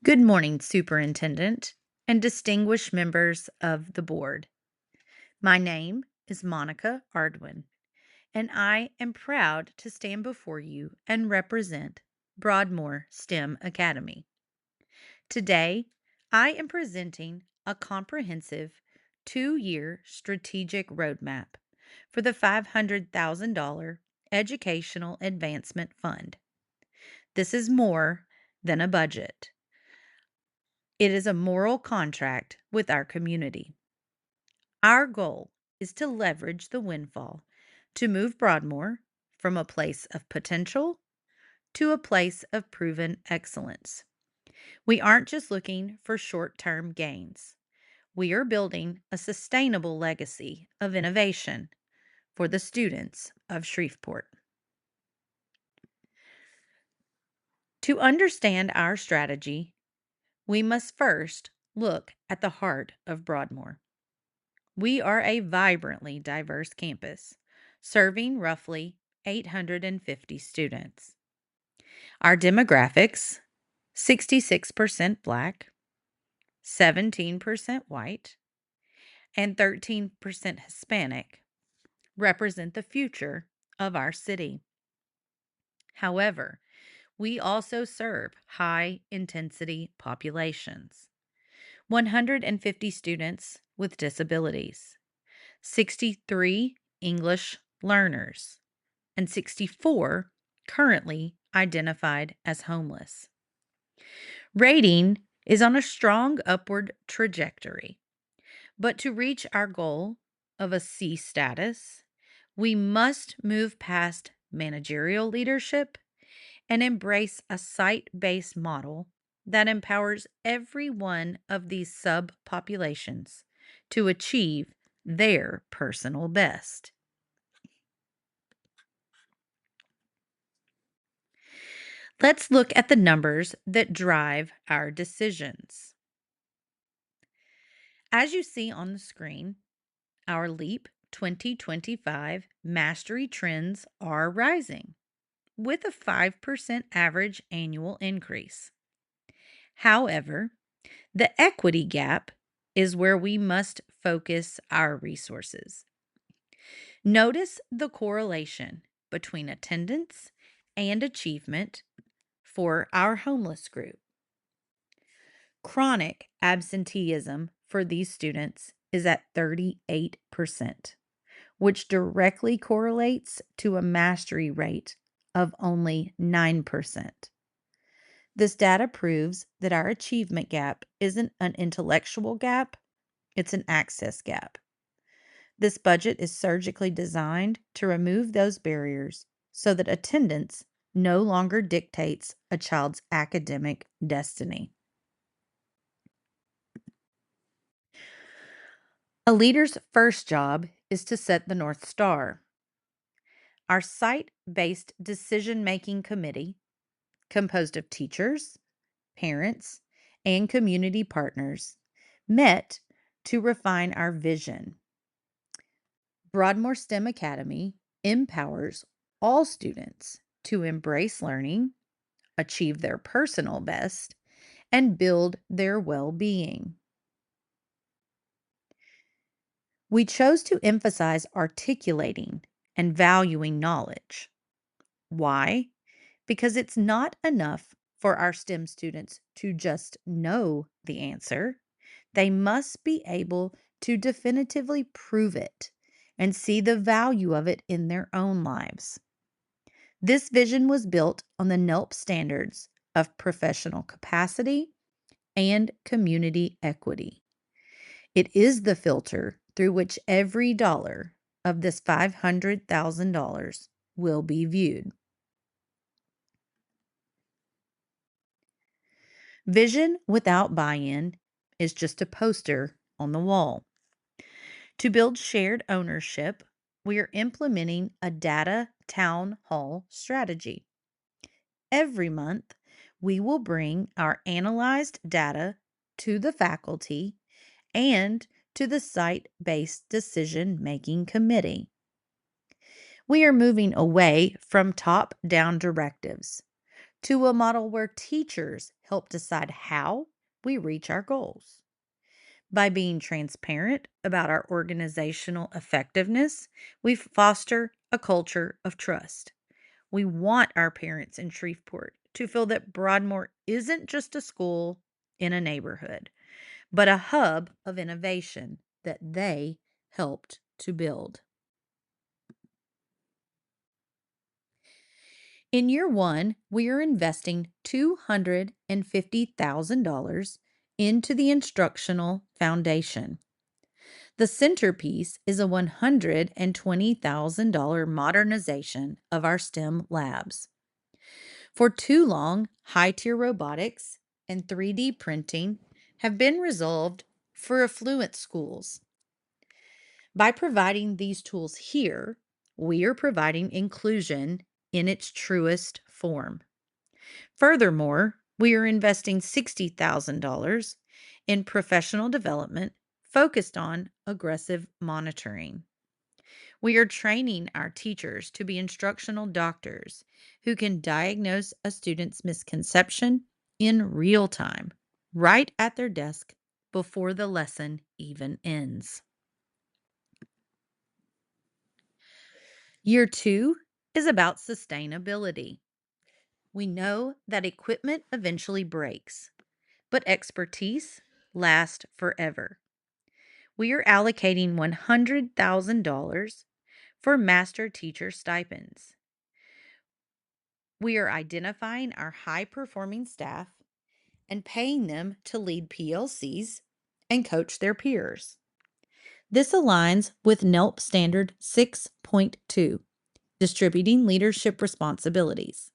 Good morning, Superintendent and distinguished members of the board. My name is Monica Ardwin, and I am proud to stand before you and represent Broadmoor STEM Academy. Today, I am presenting a comprehensive 2-year strategic roadmap for the $500,000 Educational Advancement Fund. This is more than a budget. It is a moral contract with our community. Our goal is to leverage the windfall to move Broadmoor from a place of potential to a place of proven excellence. We aren't just looking for short term gains, we are building a sustainable legacy of innovation for the students of Shreveport. To understand our strategy, we must first look at the heart of Broadmoor. We are a vibrantly diverse campus, serving roughly 850 students. Our demographics 66% Black, 17% white, and 13% Hispanic represent the future of our city. However, we also serve high intensity populations 150 students with disabilities, 63 English learners, and 64 currently identified as homeless. Rating is on a strong upward trajectory, but to reach our goal of a C status, we must move past managerial leadership and embrace a site based model that empowers every one of these subpopulations to achieve their personal best. Let's look at the numbers that drive our decisions. As you see on the screen, our LEAP 2025 mastery trends are rising with a 5% average annual increase. However, the equity gap is where we must focus our resources. Notice the correlation between attendance and achievement for our homeless group. Chronic absenteeism for these students is at 38%, which directly correlates to a mastery rate of only 9%. This data proves that our achievement gap isn't an intellectual gap, it's an access gap. This budget is surgically designed to remove those barriers so that attendance no longer dictates a child's academic destiny. A leader's first job is to set the North Star. Our site based decision making committee, composed of teachers, parents, and community partners, met to refine our vision. Broadmoor STEM Academy empowers all students to embrace learning, achieve their personal best, and build their well being. We chose to emphasize articulating and valuing knowledge. Why? Because it's not enough for our STEM students to just know the answer. They must be able to definitively prove it and see the value of it in their own lives. This vision was built on the NELP standards of professional capacity and community equity. It is the filter through which every dollar of this $500,000 will be viewed. Vision without buy in is just a poster on the wall. To build shared ownership, we are implementing a data town hall strategy. Every month, we will bring our analyzed data to the faculty and to the site based decision making committee. We are moving away from top down directives to a model where teachers help decide how we reach our goals. By being transparent about our organizational effectiveness, we foster a culture of trust. We want our parents in Shreveport to feel that Broadmoor isn't just a school in a neighborhood, but a hub of innovation that they helped to build. In year one, we are investing $250,000 into the instructional foundation. The centerpiece is a $120,000 modernization of our STEM labs. For too long, high tier robotics and 3D printing have been resolved for affluent schools. By providing these tools here, we are providing inclusion in its truest form. Furthermore, we are investing $60,000 in professional development focused on aggressive monitoring. We are training our teachers to be instructional doctors who can diagnose a student's misconception in real time, right at their desk before the lesson even ends. Year two is about sustainability. We know that equipment eventually breaks, but expertise lasts forever. We are allocating $100,000 for master teacher stipends. We are identifying our high performing staff and paying them to lead PLCs and coach their peers. This aligns with NELP Standard 6.2, distributing leadership responsibilities.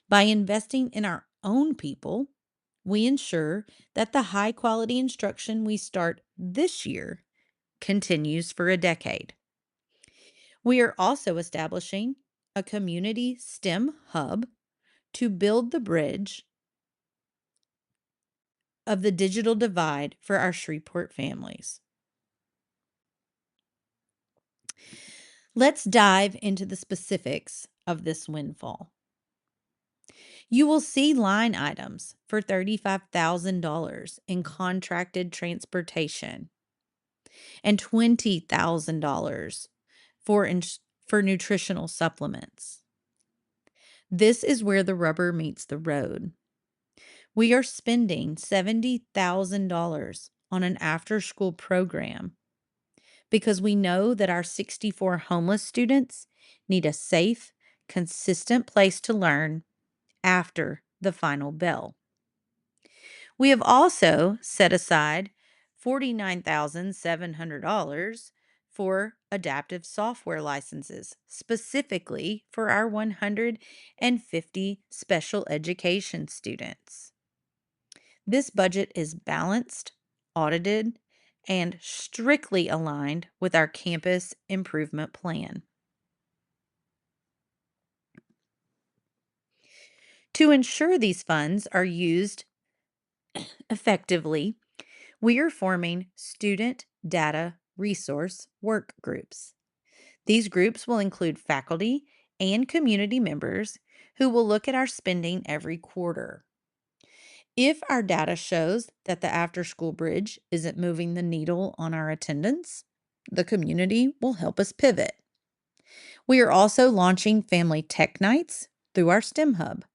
By investing in our own people, we ensure that the high quality instruction we start this year continues for a decade. We are also establishing a community STEM hub to build the bridge of the digital divide for our Shreveport families. Let's dive into the specifics of this windfall. You will see line items for $35,000 in contracted transportation and $20,000 for nutritional supplements. This is where the rubber meets the road. We are spending $70,000 on an after school program because we know that our 64 homeless students need a safe, consistent place to learn after the final bell. We have also set aside $49,700 for adaptive software licenses, specifically for our 150 special education students. This budget is balanced, audited, and strictly aligned with our campus improvement plan. To ensure these funds are used effectively, we are forming student data resource work groups. These groups will include faculty and community members who will look at our spending every quarter. If our data shows that the after school bridge isn't moving the needle on our attendance, the community will help us pivot. We are also launching family tech nights through our STEM hub.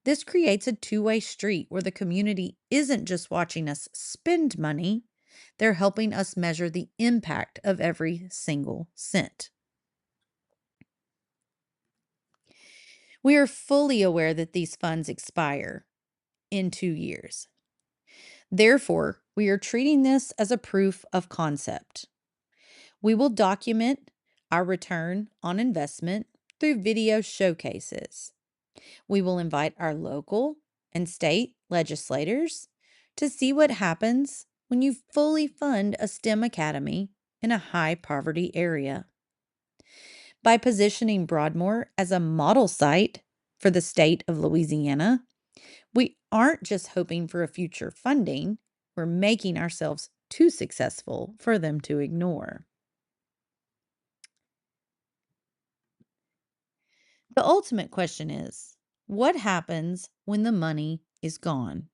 This creates a two-way street where the community isn't just watching us spend money, they're helping us measure the impact of every single cent. We are fully aware that these funds expire in 2 years. Therefore, we are treating this as a proof of concept. We will document our return on investment through video showcases. We will invite our local and state legislators to see what happens when you fully fund a STEM academy in a high poverty area. By positioning Broadmoor as a model site for the state of Louisiana, we aren't just hoping for a future funding, we're making ourselves too successful for them to ignore. The ultimate question is, What happens when the money is gone?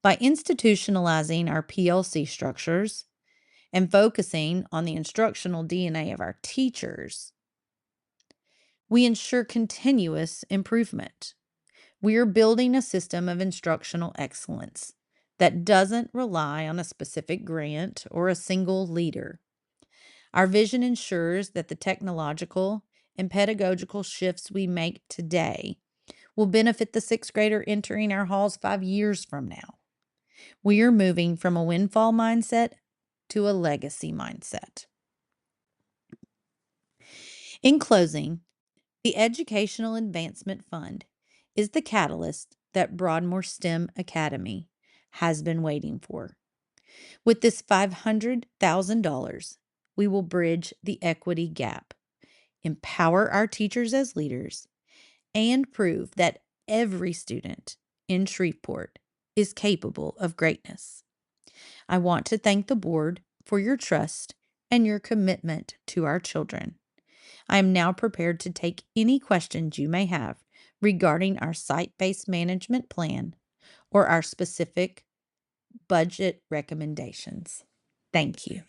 By institutionalizing our PLC structures and focusing on the instructional DNA of our teachers, we ensure continuous improvement. We are building a system of instructional excellence that doesn't rely on a specific grant or a single leader. Our vision ensures that the technological and pedagogical shifts we make today will benefit the sixth grader entering our halls 5 years from now. We are moving from a windfall mindset to a legacy mindset. In closing, the Educational Advancement Fund is the catalyst that Broadmoor STEM Academy has been waiting for. With this $500,000, we will bridge the equity gap, empower our teachers as leaders, and prove that every student in Shreveport is capable of greatness. I want to thank the board for your trust and your commitment to our children. I am now prepared to take any questions you may have regarding our site-based management plan or our specific budget recommendations. Thank you.